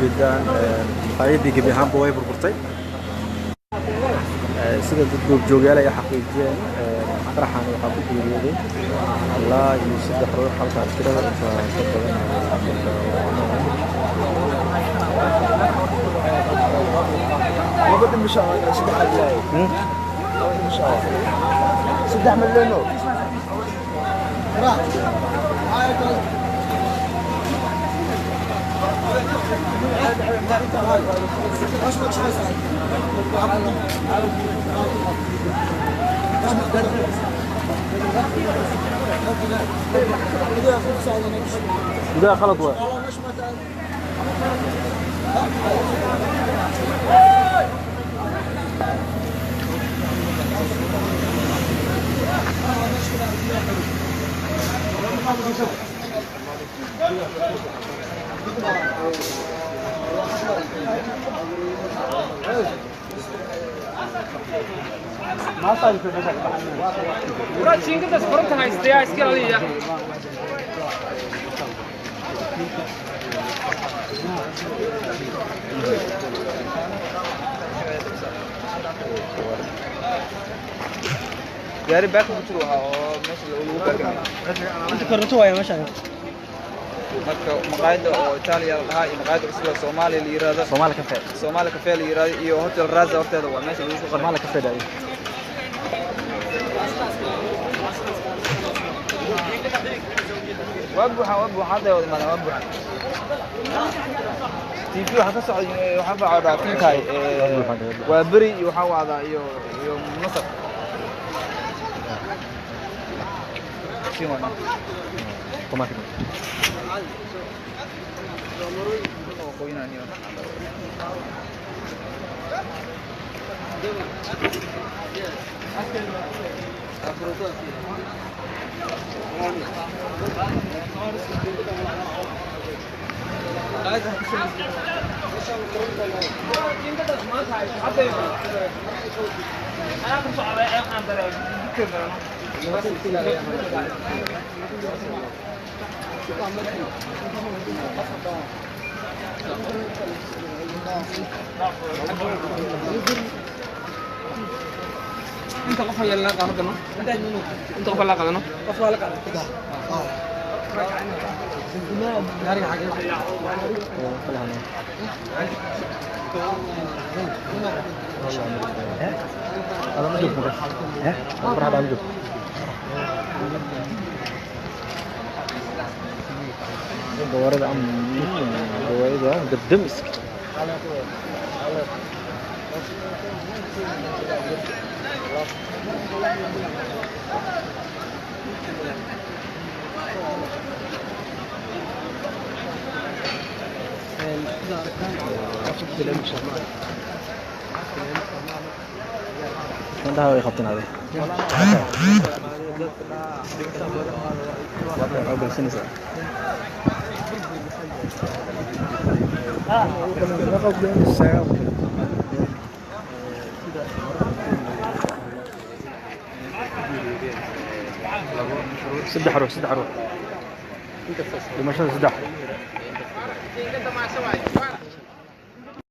جدا قايدي جبيهان بوي بربرتي sida dadku joogaal ay xaqiijiyeen qaraxan waxa ku geeriyooday Allah iyo saddex ruux halka tirada ka badan وقدم مشاوي صدح الله مشاوي صدح مليون وده خلط واحد ما صار في هذا ورا شين كده سفرتها استيا اسكالية يا ريت باك بتروح ماشي لو باك انت كرتوا يا مشاي marka maqaayada oo Itaaliya lahaa iyo maqaayada cusub oo Soomaaliya la yiraahdo Soomaali cafe la yiraahdo iyo hotel Raza horteeda waa meesha lagu qoro Soomaali cafe day waxa hada wada maana waxa TV waxa ka socday waxa bacada finkay waa bari iyo waxa wada iyo nasab شيمانا طماطم خوينا هنا انت قف يلا لا قادنا انت قف لا قادنا قف لا قادنا كده داري حاجه هذا مجوب ها راح بعد مجوب دوارد عم دوارد قدم اسك ده هو يخطين هذا أول سنة سدح روح لما شاء سدح